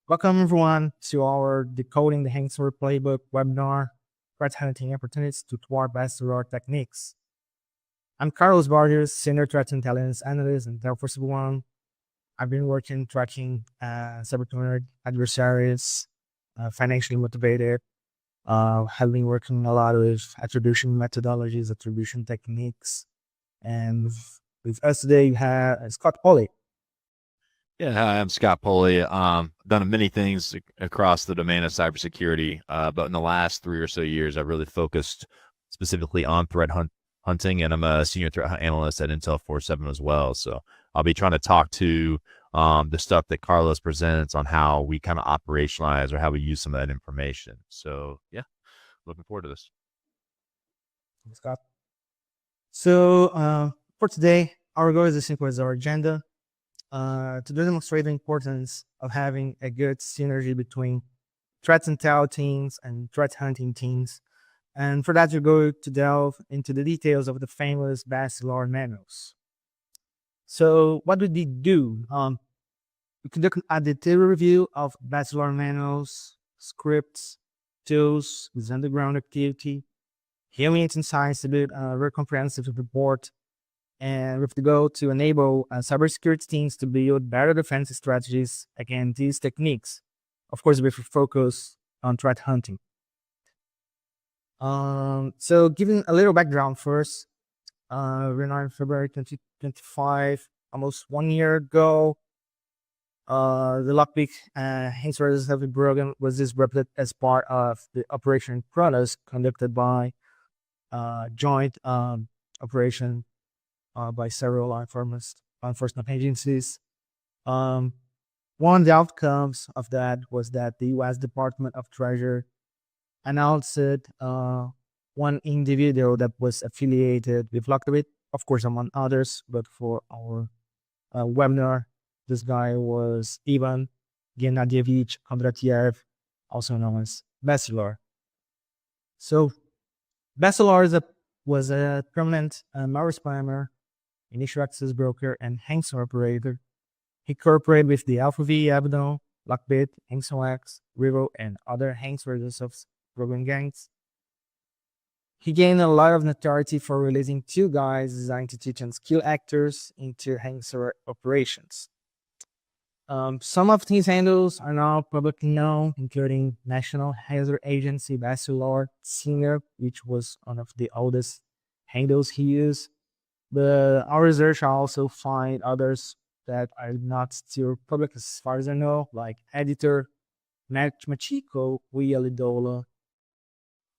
Welcome everyone to our Decoding the Ransomware Playbook webinar, threat hunting opportunities to Thwart Bassterlord techniques. I'm Carlos Barrios, Senior Threat Intelligence Analyst and Air Force One. I've been working tracking cybercriminal adversaries, financially motivated. Have been working a lot with attribution methodologies, attribution techniques, and with us today we have Scott Polly. Yeah, hi, I'm Scott Poley. Done many things across the domain of cybersecurity, but in the last 3 or so years, I've really focused specifically on hunting, and I'm a senior threat analyst at Intel 47 as well. So I'll be trying to talk to the stuff that Carlos presents on how we kind of operationalize or how we use some of that information. So yeah, looking forward to this. Scott. So for today, our goal is as simple as our agenda. To demonstrate the importance of having a good synergy between threat intel teams and threat hunting teams. And for that, we're going to delve into the details of the famous Bassterlord manuals. So what did we do? We conduct a detailed review of Bassterlord manuals, scripts, tools with underground activity, humans and science to build a very comprehensive report, and with the goal to enable cybersecurity teams to build better defensive strategies against these techniques. Of course, with a focus on threat hunting. So giving a little background first, we're now in February 2025, almost 1 year ago. The LockBit ransomware-as-a-service program was disrupted as part of the Operation Kronos conducted by joint operation by several law enforcement agencies. One of the outcomes of that was that the U.S. Department of Treasury announced one individual that was affiliated with LockBit, of course, among others, but for our webinar, this guy was Ivan Gennadyevich Kondratiev, also known as Bassterlord. So Bassterlord was a prominent malware spammer, initial access broker, and ransomware operator. He cooperated with the ALPHV, Abdon, LockBit, RevilX, REvil, and other ransomware program gangs. He gained a lot of notoriety for releasing 2 guides designed to teach and skill actors into ransomware operations. Some of these handles are now publicly known, including National Hazard Agency Bassterlord Senior, which was one of the oldest handles he used. But our research also find others that are not still public as far as I know, like Editor, Machiko, Lidola.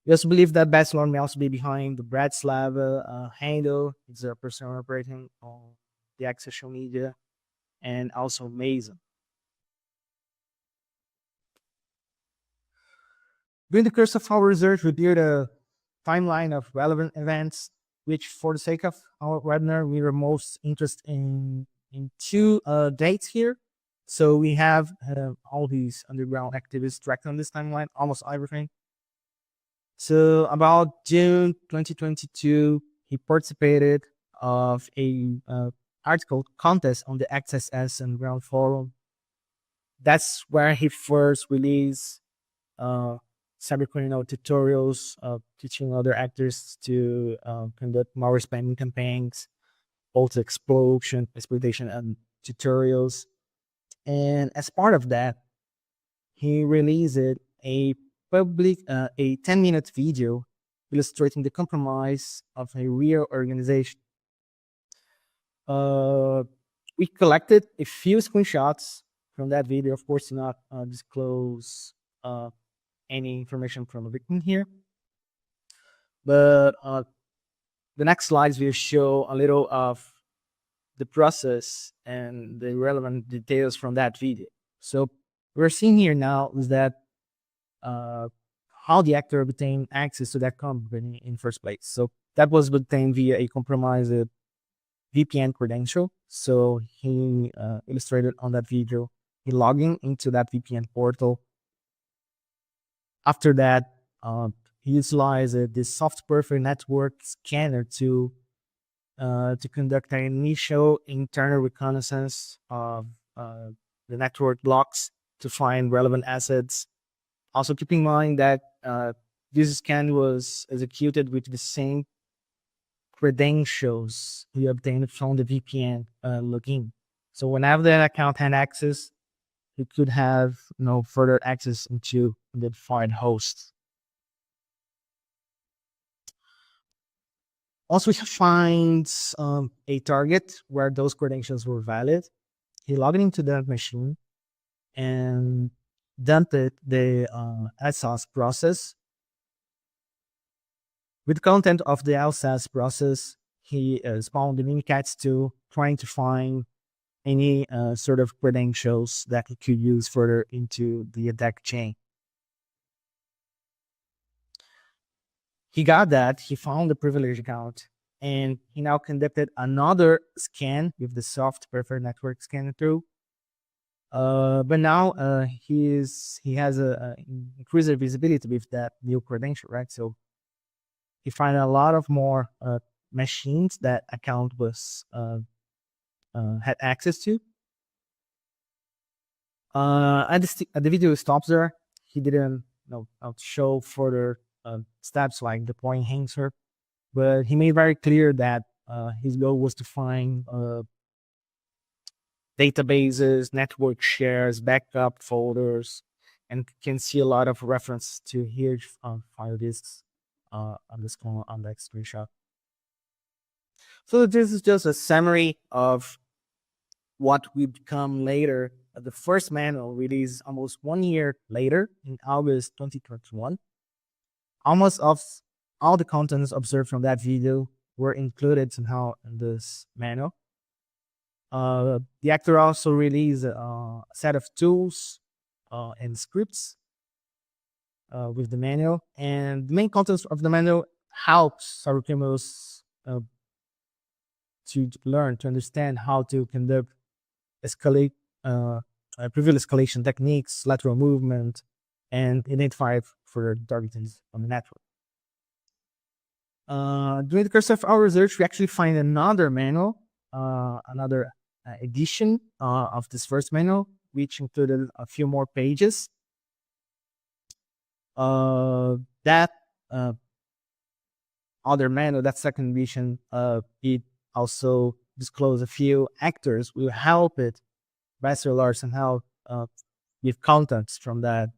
We also believe that Bassterlord may also be behind the Bratslava handle. It's a person operating on the X social media, and also Mason. During the course of our research, we built a timeline of relevant events, which for the sake of our webinar, we were most interested in 2 dates here. So we have all these underground activists tracked on this timeline, almost everything. So about June 2022, he participated of a article contest on the XSS Underground forum. That's where he first released cybercriminal tutorials, teaching other actors to conduct malware spamming campaigns, both exploitation and tutorials. And as part of that, he released a 10-minute video illustrating the compromise of a real organization. We collected a few screenshots from that video, of course, to not disclose any information from the victim here. But the next slides will show a little of the process and the relevant details from that video. So we're seeing here now is that how the actor obtained access to that company in first place. So that was obtained via a compromised VPN credential. So he illustrated on that video, he logging into that VPN portal. After that, he utilized this soft perfect network scanner to conduct an initial internal reconnaissance of the network blocks to find relevant assets. Also, keep in mind that this scan was executed with the same credentials you obtained from the VPN login. So whenever that account had access, you could have further access into the defined hosts. Also, he finds a target where those credentials were valid. He logged into that machine and dumped the LSAS process. With the content of the LSAS process, he spawned the Mimikatz tool, trying to find any sort of credentials that he could use further into the attack chain. He got that, he found the privileged account, and he now conducted another scan with the soft preferred network scanner tool. But now he has a increased visibility with that new credential, right? So he find a lot of more machines that account was had access to. And the video stops there. He didn't show further steps like deploying Hanser, but he made very clear that his goal was to find databases, network shares, backup folders, and can see a lot of reference to huge file disks on that screenshot. So this is just a summary of what we become later. The first manual released almost 1 year later in August 2021. Almost of all the contents observed from that video were included somehow in this manual. The actor also released a set of tools and scripts with the manual, and the main contents of the manual helps cyber criminals to learn, to understand how to conduct privilege escalation techniques, lateral movement, and identify further targetings on the network. During the course of our research, we actually find another manual, another edition of this first manual, which included a few more pages. That other manual, that second edition, it also disclosed a few actors who help it Bassterlord somehow give contents from that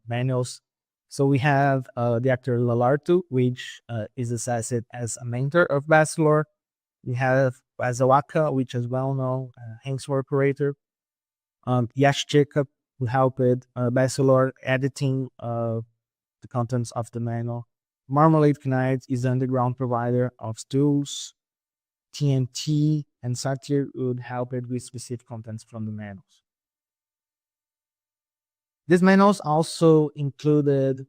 manuals. So we have the actor Lalartu, which is assessed as a mentor of Bassterlord. We have Azawaka, which is well-known Hanser operator. Yash Jacob, who helped Bassterlord editing the contents of the manual. Marmalade Knight is the underground provider of tools. TNT and Satir would help it with specific contents from the manuals. These manuals also included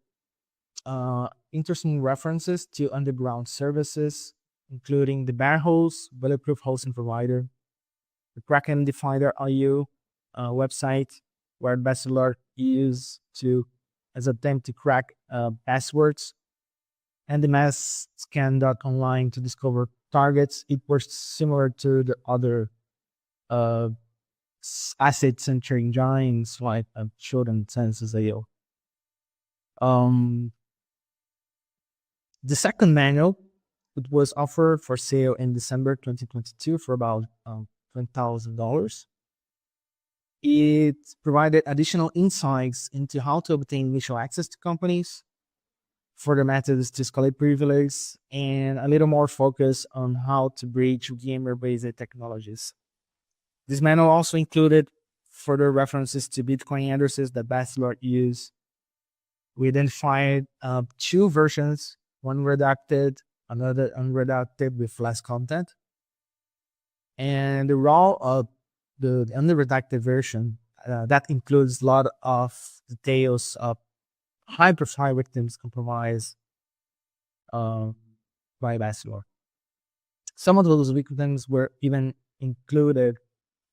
interesting references to underground services, including the Barhost, bulletproof hosting provider, the Kraken Definer IU website, where Bassterlord used as an attempt to crack passwords, and the massscan.online to discover targets. It was similar to the other asset centering giants like Shodan Census AO. The second manual, it was offered for sale in December 2022 for about $20,000. It provided additional insights into how to obtain initial access to companies, further methods to escalate privilege, and a little more focus on how to breach gamer-based technologies. This manual also included further references to Bitcoin addresses that Bassterlord used. We identified two versions, one redacted, another unredacted with less content. And the raw of the unredacted version, that includes a lot of details of high-profile victims compromised by Bassterlord. Some of those victims were even included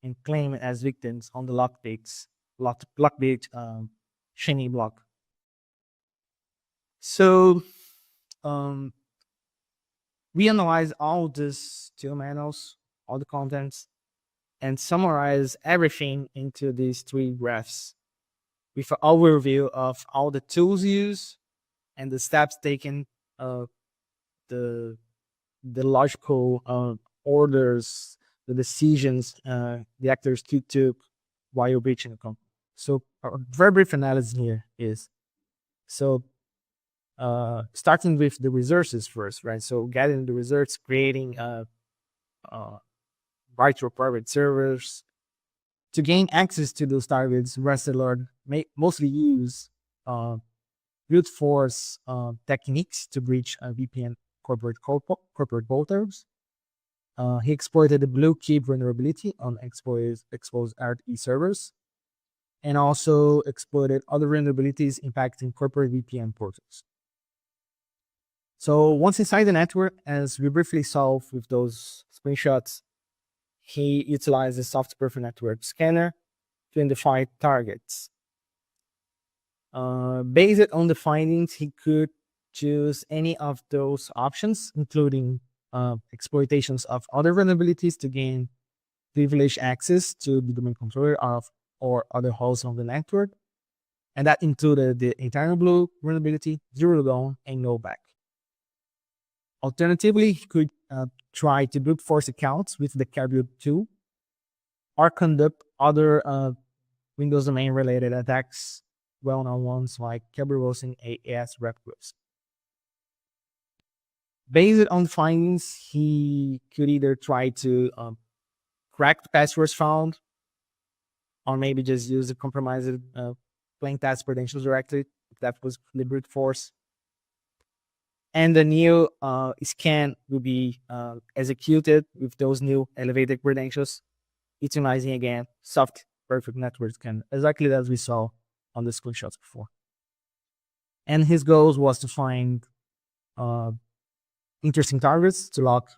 and claimed as victims on the LockBit shiny block. So we analyzed all these two manuals, all the contents, and summarize everything into these three graphs. with an overview of all the tools used and the steps taken, the logical orders, the decisions the actors took while breaching the company. So a very brief analysis here is, so starting with the resources first, right? So getting the results, creating virtual private servers. To gain access to those targets, Bassterlord mostly use brute force techniques to breach VPN corporate portals. He exploited the blue key vulnerability on exposed RE servers, and also exploited other vulnerabilities impacting corporate VPN portals. So once inside the network, as we briefly saw with those screenshots, he utilized the soft perfect network scanner to identify targets. Based on the findings, he could choose any of those options, including exploitations of other vulnerabilities to gain privileged access to the domain controller of or other hosts on the network. And that included the internal blue vulnerability, zero dawn, and no back. Alternatively, he could try to brute force accounts with the Caribou tool, or conduct other Windows domain related attacks, well-known ones like Kerberos and AES replicas. Based on findings, he could either try to crack the passwords found, or maybe just use the compromised plain text credentials directly, if that was the brute force. And the new scan will be executed with those new elevated credentials, utilizing again soft perfect network scan, exactly as we saw on the screenshots before. And his goals was to find interesting targets to lock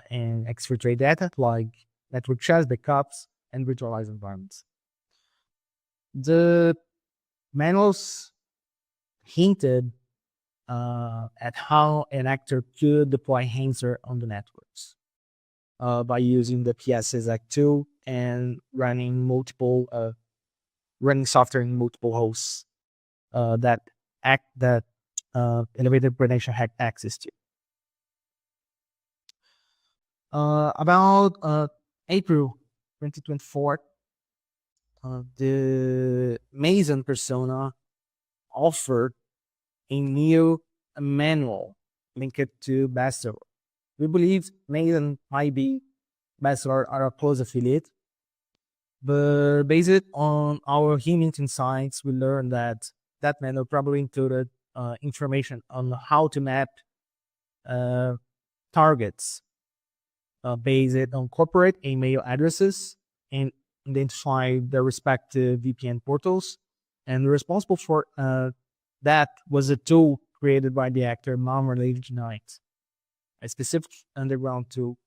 and exfiltrate data, like network shares, backups, and virtualized environments. The manuals hinted at how an actor could deploy Hanser on the networks by using the PSSX tool and running software in multiple hosts that elevated credential had access to. About April 2024, the Mason persona offered a new manual linked to Basta. We believe Mason might be Basta or a close affiliate, but based on our human insights, we learned that that manual probably included information on how to map targets based on corporate email addresses and identify their respective VPN portals. And responsible for that was a tool created by the actor Malware Knight, a specific underground tool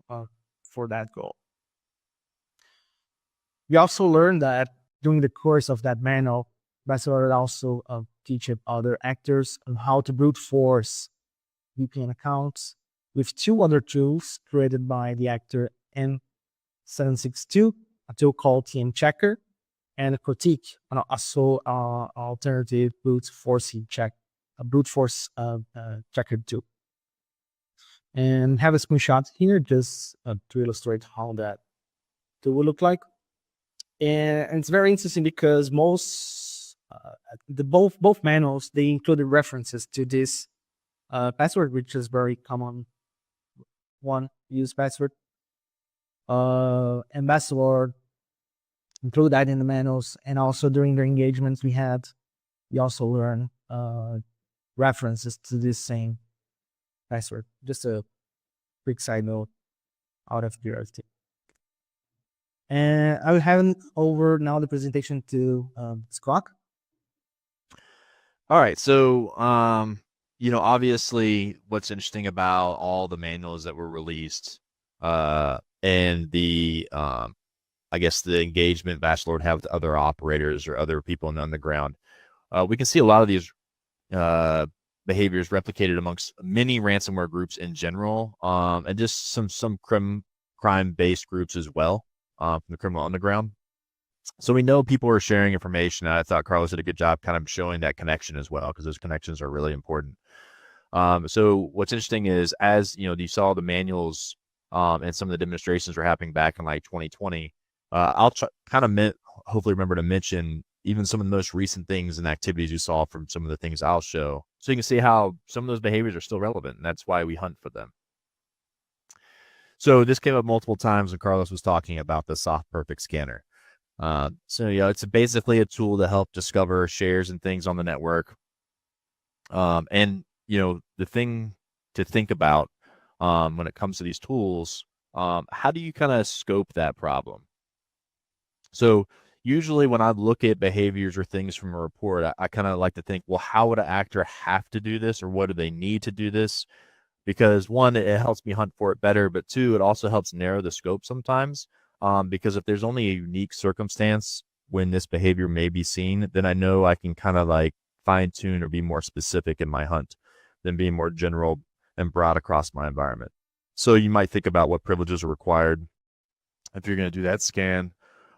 for that goal. We also learned that during the course of that manual, Bassterlord also teach other actors on how to brute force VPN accounts with two other tools created by the actor N762, a tool called TM Checker, and a critique on alternative brute force checker tool. And have a screenshot here just to illustrate how that tool will look like. And it's very interesting because both manuals, they included references to this password, which is very common one used password. And Bassterlord include that in the manuals, and also during the engagements we also learned references to this same password. Just a quick side note out of curiosity. And I will hand over now the presentation to Scott. All right. So, obviously what's interesting about all the manuals that were released and the, I guess the engagement Bassterlord had with other operators or other people on the ground, we can see a lot of these behaviors replicated amongst many ransomware groups in general, and just some crime-based groups as well, from the criminal underground. So we know people are sharing information. I thought Carlos did a good job kind of showing that connection as well, because those connections are really important. So what's interesting is, as you saw the manuals and some of the demonstrations were happening back in like 2020. I'll hopefully remember to mention even some of the most recent things and activities you saw from some of the things I'll show, so you can see how some of those behaviors are still relevant, and that's why we hunt for them. So this came up multiple times when Carlos was talking about the soft perfect scanner. So it's basically a tool to help discover shares and things on the network. And the thing to think about when it comes to these tools, how do you kind of scope that problem? So usually when I look at behaviors or things from a report, I kind of like to think, well, how would an actor have to do this, or what do they need to do this? Because one, it helps me hunt for it better, but two, it also helps narrow the scope sometimes. Because if there's only a unique circumstance when this behavior may be seen, then I know I can kind of like fine tune or be more specific in my hunt than being more general and broad across my environment. So you might think about what privileges are required if you're going to do that scan.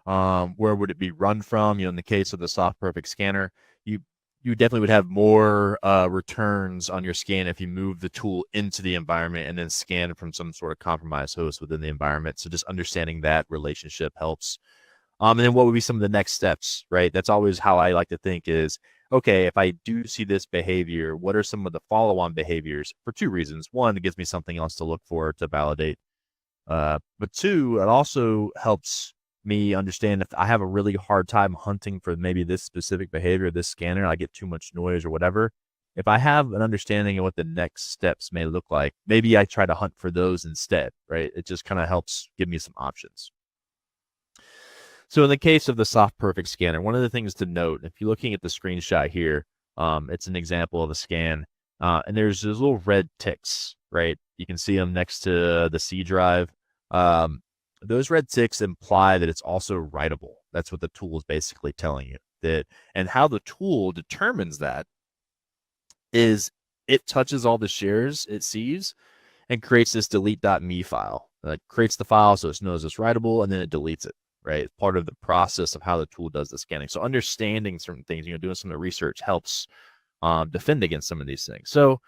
Where would it be run from? In the case of the soft perfect scanner, you definitely would have more returns on your scan if you move the tool into the environment and then scan from some sort of compromised host within the environment. So just understanding that relationship helps. And then what would be some of the next steps, right? That's always how I like to think is, okay, if I do see this behavior, what are some of the follow-on behaviors? For two reasons. One, it gives me something else to look for to validate. But two, it also helps me understand if I have a really hard time hunting for maybe this specific behavior, this scanner, I get too much noise or whatever. If I have an understanding of what the next steps may look like, maybe I try to hunt for those instead, right? It just kind of helps give me some options. So in the case of the soft perfect scanner, one of the things to note, if you're looking at the screenshot here, it's an example of a scan, and there's those little red ticks, right? You can see them next to the C drive. Those red ticks imply that it's also writable. That's what the tool is basically telling you. And how the tool determines that is it touches all the shares it sees and creates this delete.me file. It creates the file so it knows it's writable, and then it deletes it, right? It's part of the process of how the tool does the scanning. So understanding certain things, doing some of the research helps defend against some of these things. So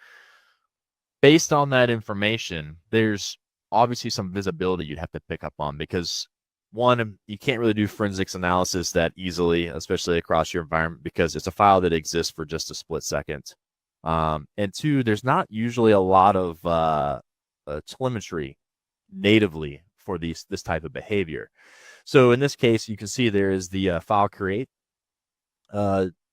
based on that information, there's obviously some visibility you'd have to pick up on, because one, you can't really do forensics analysis that easily, especially across your environment, because it's a file that exists for just a split second. And two, there's not usually a lot of telemetry natively for this type of behavior. So in this case, you can see there is the file create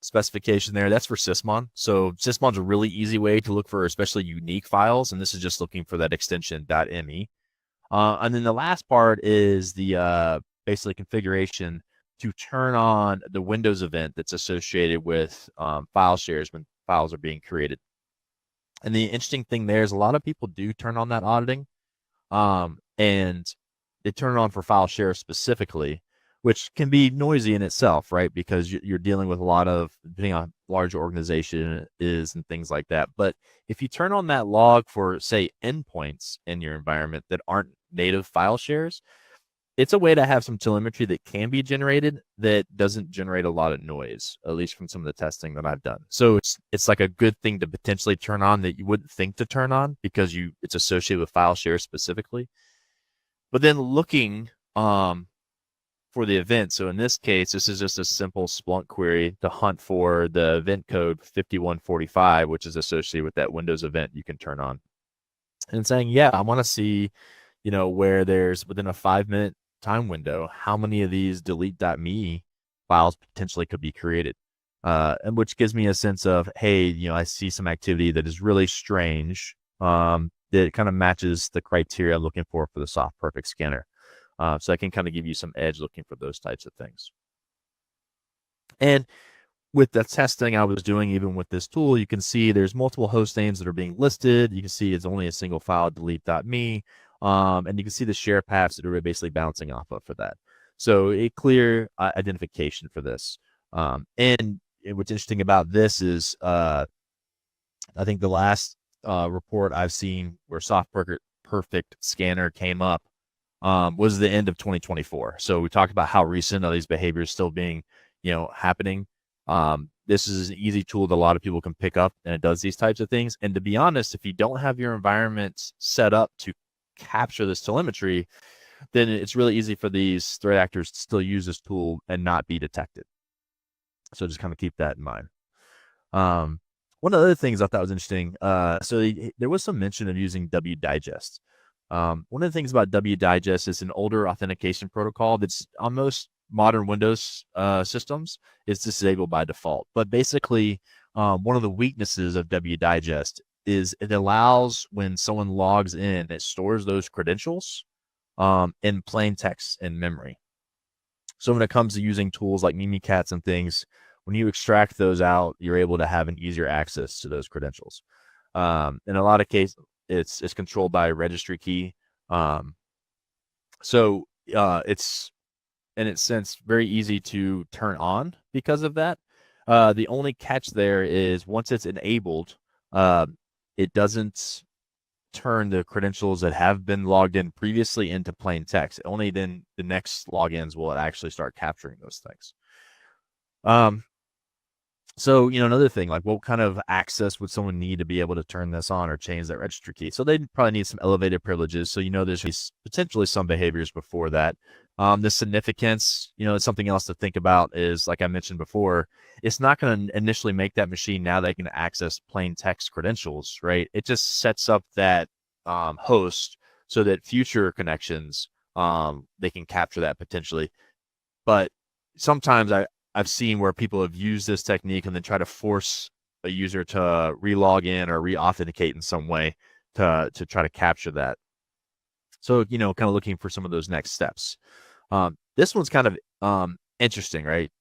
specification there. That's for Sysmon. So Sysmon's a really easy way to look for especially unique files, and this is just looking for that extension .me. And then the last part is the basically configuration to turn on the Windows event that's associated with file shares when files are being created. And the interesting thing there is a lot of people do turn on that auditing, and they turn it on for file share specifically, which can be noisy in itself, right? Because you're dealing with a lot of, depending on how large organization is and things like that. But if you turn on that log for, say, endpoints in your environment that aren't native file shares, it's a way to have some telemetry that can be generated that doesn't generate a lot of noise, at least from some of the testing that I've done. So it's like a good thing to potentially turn on that you wouldn't think to turn on because it's associated with file shares specifically. But then looking for the event. So in this case, this is just a simple Splunk query to hunt for the event code 5145, which is associated with that Windows event you can turn on. And saying, yeah, I want to see, where there's within a 5-minute time window, how many of these delete.me files potentially could be created. And which gives me a sense of, hey, I see some activity that is really strange, that kind of matches the criteria I'm looking for the soft perfect scanner. So I can kind of give you some edge looking for those types of things. And with the testing I was doing, even with this tool, you can see there's multiple host names that are being listed. You can see it's only a single file, delete.me. And you can see the share paths that are basically bouncing off of for that. So a clear identification for this. And what's interesting about this is I think the last report I've seen where soft perfect scanner came up, was the end of 2024. So we talked about how recent are these behaviors still being, happening. This is an easy tool that a lot of people can pick up, and it does these types of things. And to be honest, if you don't have your environment set up to capture this telemetry, then it's really easy for these threat actors to still use this tool and not be detected. So just kind of keep that in mind. One of the other things I thought was interesting, there was some mention of using wdigest. One of the things about wdigest is an older authentication protocol that's on most modern Windows systems is disabled by default. But basically, one of the weaknesses of wdigest is it allows when someone logs in, it stores those credentials in plain text in memory. So when it comes to using tools like Mimikatz and things, when you extract those out, you're able to have an easier access to those credentials. In a lot of cases, it's controlled by a registry key. So it's, in its sense, very easy to turn on because of that. The only catch there is once it's enabled, it doesn't turn the credentials that have been logged in previously into plain text. Only then the next logins will actually start capturing those things. So, another thing, like what kind of access would someone need to be able to turn this on or change that registry key? So they probably need some elevated privileges. So, there's potentially some behaviors before that. The significance, it's something else to think about is, like I mentioned before, it's not going to initially make that machine now they can access plain text credentials, right? It just sets up that host so that future connections, they can capture that potentially. But sometimes I've seen where people have used this technique and then try to force a user to re-log in or re-authenticate in some way to try to capture that. So, kind of looking for some of those next steps. This one's kind of interesting, right?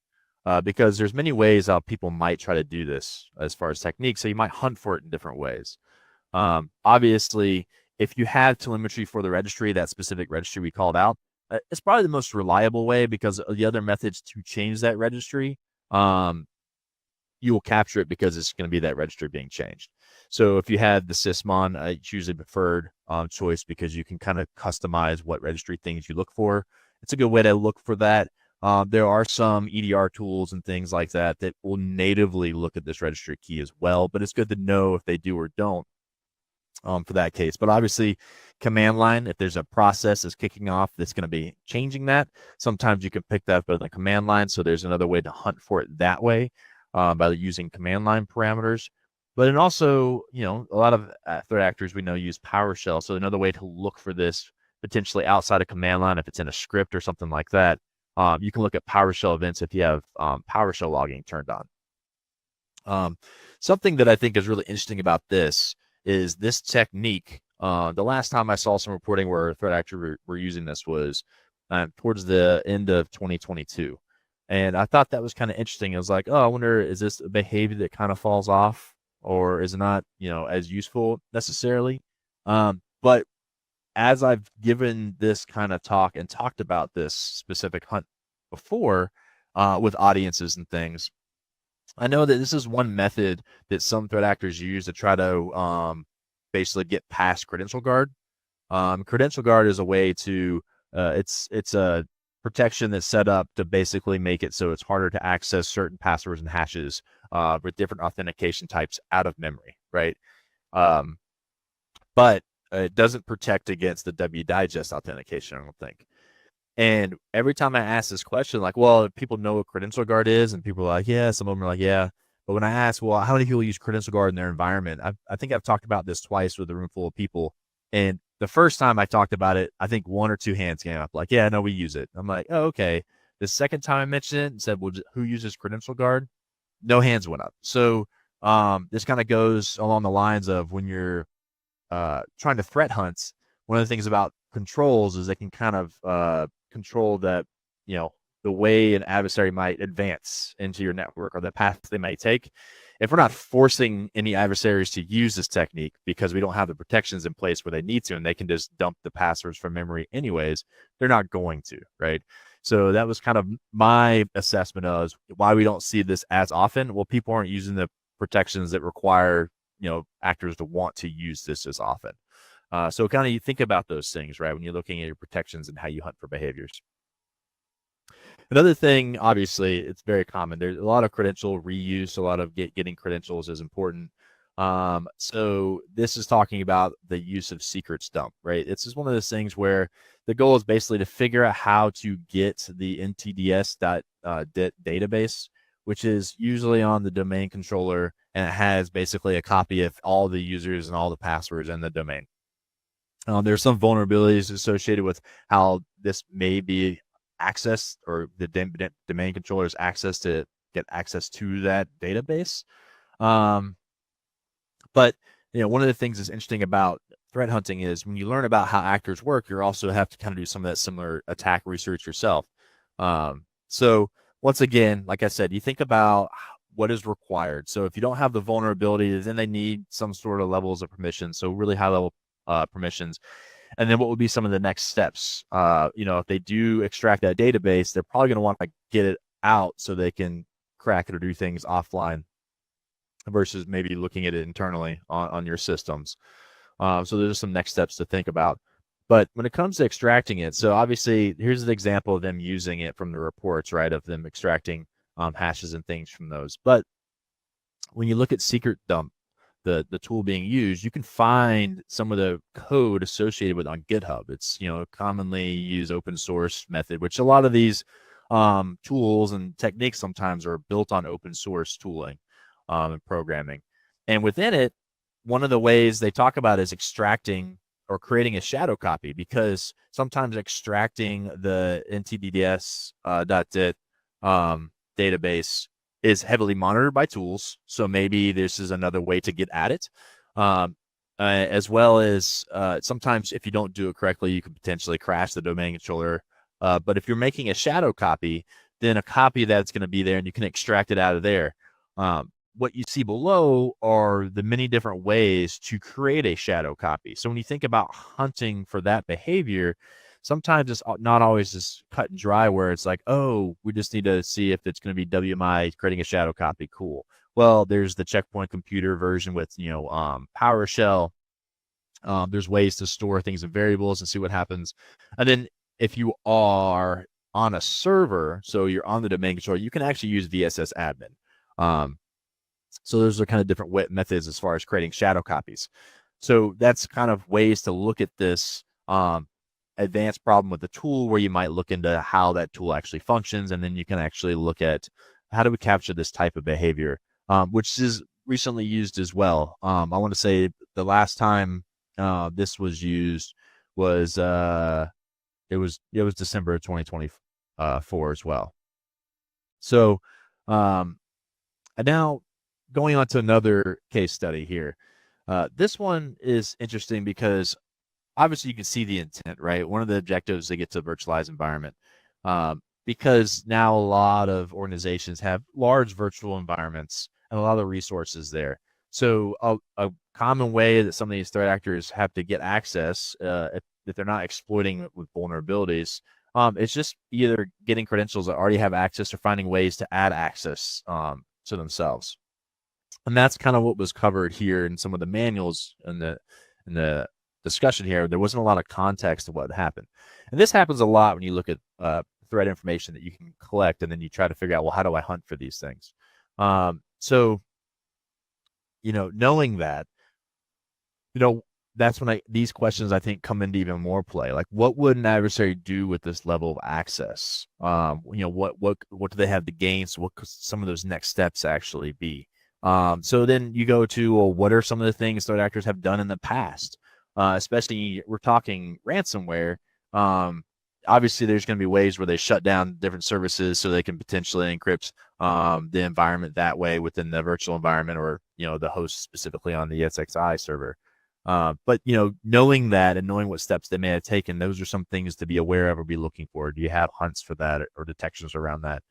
Because there's many ways how people might try to do this as far as techniques. So you might hunt for it in different ways. Obviously, if you have telemetry for the registry, that specific registry we called out, it's probably the most reliable way because the other methods to change that registry, you will capture it because it's going to be that registry being changed. So if you had the sysmon, it's usually preferred choice because you can kind of customize what registry things you look for. It's a good way to look for that. There are some EDR tools and things like that that will natively look at this registry key as well, but it's good to know if they do or don't for that case. But obviously, command line, if there's a process that's kicking off that's going to be changing that, sometimes you can pick that up in the command line. So there's another way to hunt for it that way by using command line parameters. But then also, a lot of threat actors we know use PowerShell. So another way to look for this potentially outside of command line, if it's in a script or something like that, you can look at PowerShell events if you have PowerShell logging turned on. Something that I think is really interesting about this is this technique. The last time I saw some reporting where threat actors were using this was towards the end of 2022. And I thought that was kind of interesting. I was like, oh, I wonder, is this a behavior that kind of falls off or is it not, as useful necessarily? But as I've given this kind of talk and talked about this specific hunt before with audiences and things, I know that this is one method that some threat actors use to try to basically get past credential guard. Credential guard is a way to, it's a protection that's set up to basically make it so it's harder to access certain passwords and hashes with different authentication types out of memory, right? But it doesn't protect against the wdigest authentication, I don't think. And every time I ask this question, like, well, people know what credential guard is, and people are like, yeah, some of them are like, yeah. But when I ask, well, how many people use credential guard in their environment? I think I've talked about this twice with a room full of people. And the first time I talked about it, I think one or two hands came up like, yeah, no, we use it. I'm like, oh, okay. The second time I mentioned it and said, well, who uses credential guard? No hands went up. So this kind of goes along the lines of when you're trying to threat hunt, one of the things about controls is they can kind of control that, the way an adversary might advance into your network or the path they might take. If we're not forcing any adversaries to use this technique because we don't have the protections in place where they need to, and they can just dump the passwords from memory anyways, they're not going to, right? So that was kind of my assessment of why we don't see this as often. Well, people aren't using the protections that require, actors to want to use this as often. So kind of you think about those things, right, when you're looking at your protections and how you hunt for behaviors. Another thing, obviously, it's very common. There's a lot of credential reuse, a lot of getting credentials is important. So this is talking about the use of secrets dump, right? This is one of those things where the goal is basically to figure out how to get the NTDS database, which is usually on the domain controller, and it has basically a copy of all the users and all the passwords in the domain. There's some vulnerabilities associated with how this may be access, or the domain controller's access to get access to that database. But one of the things that's interesting about threat hunting is when you learn about how actors work, you also have to kind of do some of that similar attack research yourself. So once again, like I said, you think about what is required. So if you don't have the vulnerability, then they need some sort of levels of permission. So really high level permissions. And then what would be some of the next steps? If they do extract that database, they're probably going to want to get it out so they can crack it or do things offline versus maybe looking at it internally on your systems. So there's some next steps to think about. But when it comes to extracting it, so obviously here's an example of them using it from the reports, right, of them extracting hashes and things from those. But when you look at secret dump, the tool being used, you can find some of the code associated with on GitHub. It's commonly used open source method, which a lot of these tools and techniques sometimes are built on open source tooling and programming. And within it, one of the ways they talk about is extracting or creating a shadow copy, because sometimes extracting the NTDS .dit database is heavily monitored by tools. So maybe this is another way to get at it. As well as sometimes if you don't do it correctly, you could potentially crash the domain controller. But if you're making a shadow copy, then a copy that's going to be there and you can extract it out of there. What you see below are the many different ways to create a shadow copy. So when you think about hunting for that behavior, sometimes it's not always just cut and dry where it's like, oh, we just need to see if it's going to be WMI creating a shadow copy. Cool. Well, there's the checkpoint computer version with, PowerShell. There's ways to store things in variables and see what happens. And then if you are on a server, so you're on the domain controller, you can actually use VSS admin. So those are kind of different methods as far as creating shadow copies. So that's kind of ways to look at this advanced problem with the tool, where you might look into how that tool actually functions, and then you can actually look at how do we capture this type of behavior, which is recently used as well. I want to say the last time this was used was it was December of 2024 as well. So and now going on to another case study here. This one is interesting because obviously you can see the intent, right? One of the objectives to get to a virtualized environment, because now a lot of organizations have large virtual environments and a lot of resources there. So a common way that some of these threat actors have to get access, if they're not exploiting with vulnerabilities, it's just either getting credentials that already have access or finding ways to add access to themselves. And that's kind of what was covered here in some of the manuals in the discussion here. There wasn't a lot of context of what happened. And this happens a lot when you look at threat information that you can collect, and then you try to figure out, well, how do I hunt for these things? So, knowing that, that's when these questions, I think, come into even more play. Like, what would an adversary do with this level of access? What do they have to gain? So what could some of those next steps actually be? So then you go to, well, what are some of the things threat actors have done in the past? Especially we're talking ransomware. Obviously there's going to be ways where they shut down different services so they can potentially encrypt the environment that way within the virtual environment, or the host specifically on the ESXi server. But knowing that and knowing what steps they may have taken, those are some things to be aware of or be looking for. Do you have hunts for that or detections around that?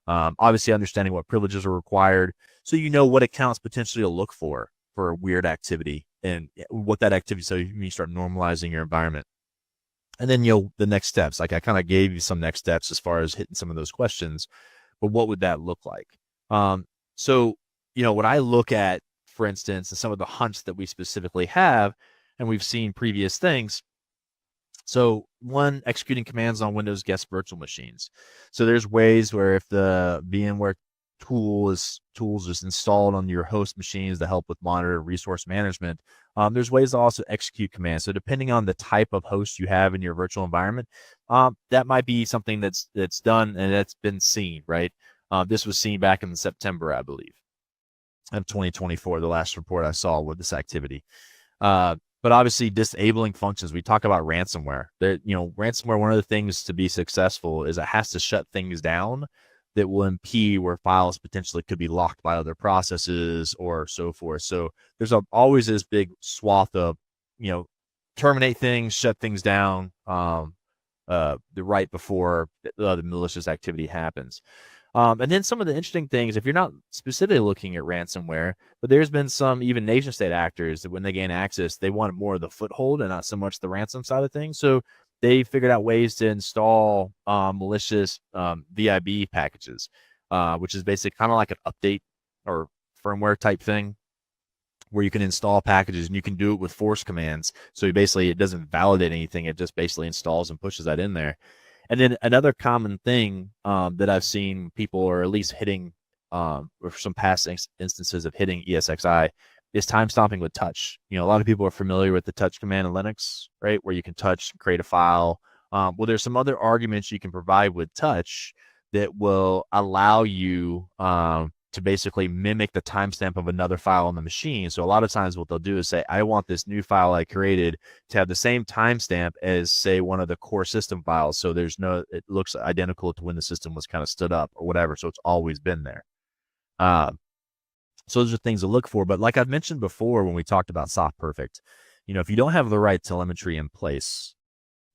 Obviously understanding what privileges are required, so what accounts potentially to look for weird activity and what that activity, so you start normalizing your environment. And then the next steps, like I kind of gave you some next steps as far as hitting some of those questions, but what would that look like? So when I look at, for instance, some of the hunts that we specifically have, and we've seen previous things. So one, executing commands on Windows guest virtual machines. So there's ways where if the VMware tools is installed on your host machines to help with monitor resource management, there's ways to also execute commands. So depending on the type of host you have in your virtual environment, that might be something that's done and that's been seen, right? This was seen back in September, I believe, of 2024, the last report I saw with this activity. But obviously disabling functions. We talk about ransomware. Ransomware, one of the things to be successful is it has to shut things down that will impede where files potentially could be locked by other processes or so forth. So there's always this big swath of, terminate things, shut things down, the right before the malicious activity happens. And then some of the interesting things, if you're not specifically looking at ransomware, but there's been some even nation state actors that when they gain access, they want more of the foothold and not so much the ransom side of things. So they figured out ways to install malicious VIB packages, which is basically kind of like an update or firmware type thing where you can install packages and you can do it with force commands. So it doesn't validate anything. It just basically installs and pushes that in there. And then another common thing that I've seen people are at least hitting, or some past instances of hitting ESXi, is time stomping with touch. A lot of people are familiar with the touch command in Linux, right? Where you can touch, create a file. Well, there's some other arguments you can provide with touch that will allow you to basically mimic the timestamp of another file on the machine. So a lot of times what they'll do is say, I want this new file I created to have the same timestamp as, say, one of the core system files. So it looks identical to when the system was kind of stood up or whatever. So it's always been there. So those are things to look for. But like I've mentioned before, when we talked about soft perfect, if you don't have the right telemetry in place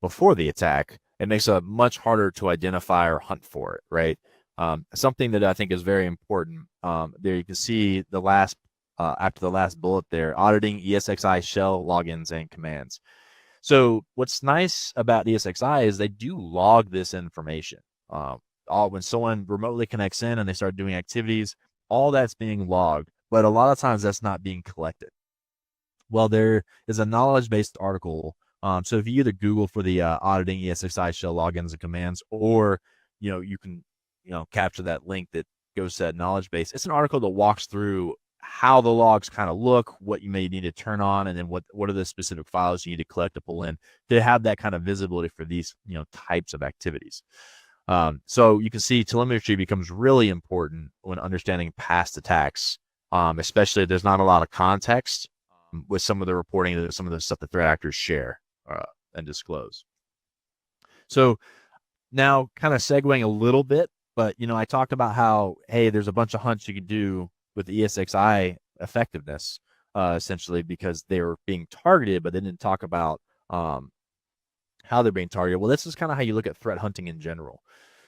before the attack, it makes it much harder to identify or hunt for it, right? Something that I think is very important. There you can see the last, after the last bullet there, auditing ESXi shell logins and commands. So what's nice about ESXi is they do log this information. When someone remotely connects in and they start doing activities, all that's being logged, but a lot of times that's not being collected. Well, there is a knowledge-based article. So if you either Google for the auditing ESXi shell logins and commands, or you can capture that link that goes to that knowledge base. It's an article that walks through how the logs kind of look, what you may need to turn on, and then what are the specific files you need to collect to pull in to have that kind of visibility for these types of activities. So you can see telemetry becomes really important when understanding past attacks, especially if there's not a lot of context with some of the reporting, some of the stuff that threat actors share and disclose. So now kind of segueing a little bit, but I talked about how, hey, there's a bunch of hunts you can do with the ESXi effectiveness, essentially because they were being targeted, but they didn't talk about how they're being targeted. Well, this is kind of how you look at threat hunting in general.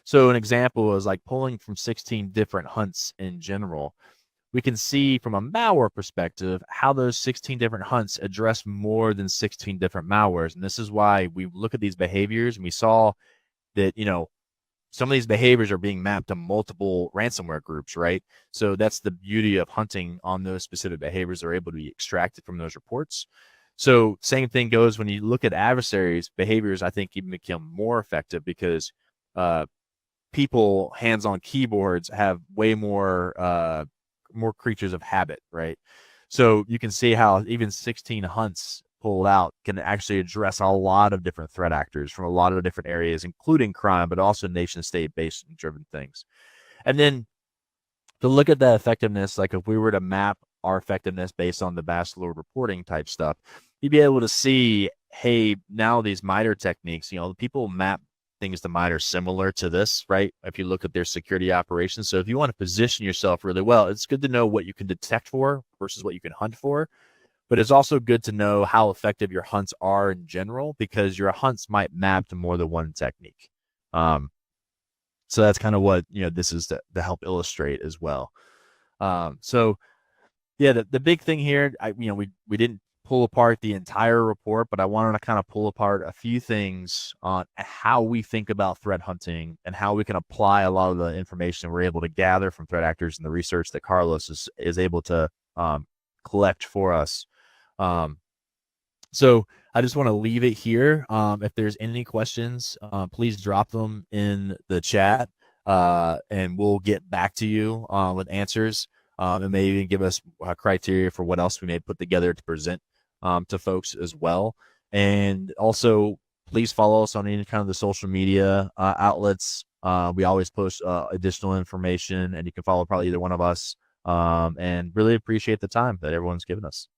So an example is like pulling from 16 different hunts in general. We can see from a malware perspective how those 16 different hunts address more than 16 different malwares. And this is why we look at these behaviors and we saw that, some of these behaviors are being mapped to multiple ransomware groups, right? So that's the beauty of hunting on those specific behaviors that are able to be extracted from those reports. So same thing goes when you look at adversaries. Behaviors, I think, even become more effective because people hands-on keyboards have way more creatures of habit, right? So you can see how even 16 hunts pulled out can actually address a lot of different threat actors from a lot of different areas, including crime, but also nation state based and driven things. And then to look at that effectiveness, like if we were to map our effectiveness based on the Bassterlord reporting type stuff, you'd be able to see, hey, now these MITRE techniques, people map things to MITRE similar to this, right? If you look at their security operations. So if you want to position yourself really well, it's good to know what you can detect for versus what you can hunt for. But it's also good to know how effective your hunts are in general, because your hunts might map to more than one technique. So that's kind of what this is to help illustrate as well. So yeah, the big thing here, we didn't pull apart the entire report, but I wanted to kind of pull apart a few things on how we think about threat hunting and how we can apply a lot of the information we're able to gather from threat actors and the research that Carlos is able to collect for us. So I just want to leave it here. If there's any questions, please drop them in the chat, and we'll get back to you with answers, and maybe even give us criteria for what else we may put together to present to folks as well. And also, please follow us on any kind of the social media outlets. We always post additional information, and you can follow probably either one of us. And really appreciate the time that everyone's given us.